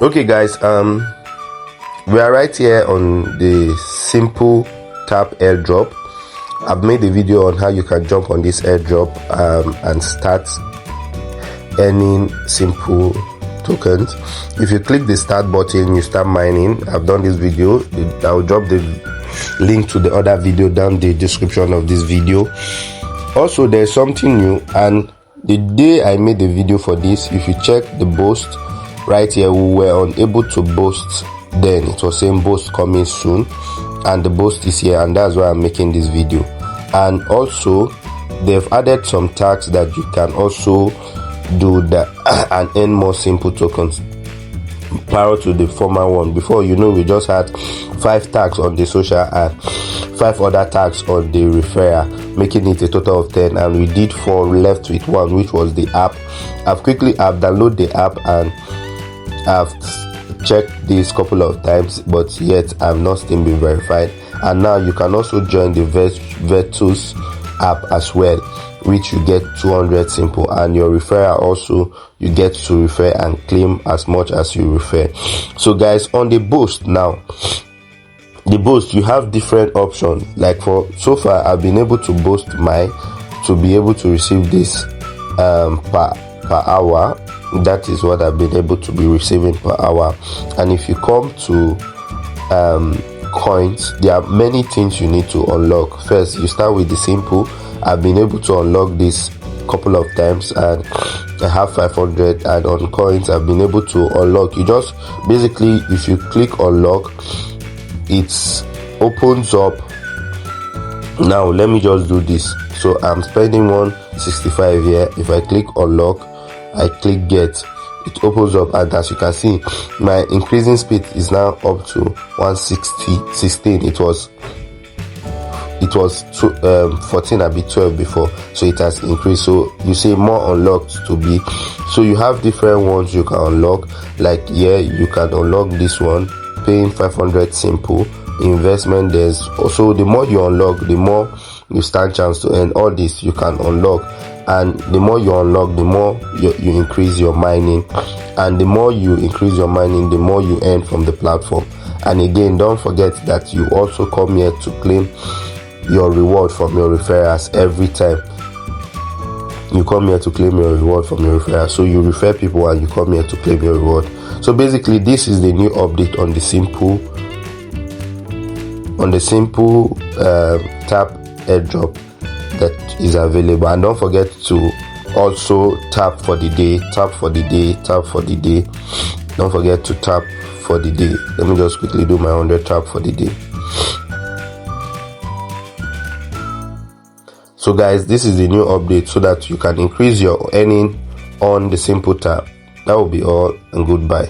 Okay guys, we are right here on the simple tap airdrop. I've made a video on how you can jump on this airdrop and start earning simple tokens. If you click the start button, you start mining. I've done this video. I'll drop the link to the other video down the description of this video. Also, there's something new, and the day I made the video for this, if you check the boast right here, we were unable to boast then. It was saying boast coming soon, and the boast is here, and that's why I'm making this video. And also they've added some tags that you can also do that and earn more simple tokens prior to the former one. Before, you know, we just had 5 tags on the social and 5 other tags on the referrer, making it a total of 10, and we did 4, left with 1, which was the app. I've downloaded the app and I've checked this couple of times, but yet I've not still been verified. And now you can also join the Virtus app as well, which you get 200 simple, and your referrer also, you get to refer and claim as much as you refer. So guys, on the boost now, the boost, you have different options. Like for so far, I've been able to boost to be able to receive this per hour. That is what I've been able to be receiving per hour. And if you come to coins, there are many things you need to unlock. First, you start with the simple. I've been able to unlock this couple of times, and I have 500. And on coins, I've been able to unlock. You just basically, if you click unlock, it opens up. Now let me just do this. So I'm spending 165 here. If I click unlock, I click get, it opens up, and as you can see, my increasing speed is now up to 116. It was 14, a bit 12 before, so it has increased. So you see more unlocked to be. So you have different ones you can unlock. Like here, you can unlock this one, paying 500 simple investment. There's also, the more you unlock, the more you stand chance to earn. All this you can unlock, and the more you unlock, the more you increase your mining, and the more you increase your mining, the more you earn from the platform. And again, don't forget that you also come here to claim your reward from your referrals. Every time you come here to claim your reward from your referrals, so you refer people and you come here to claim your reward. So basically, this is the new update on the simple tap airdrop that is available. And don't forget to also tap for the day. Don't forget to tap for the day. Let me just quickly do my 100 tap for the day. So guys, this is the new update, so that you can increase your earning on the simple tap. That will be all, and goodbye.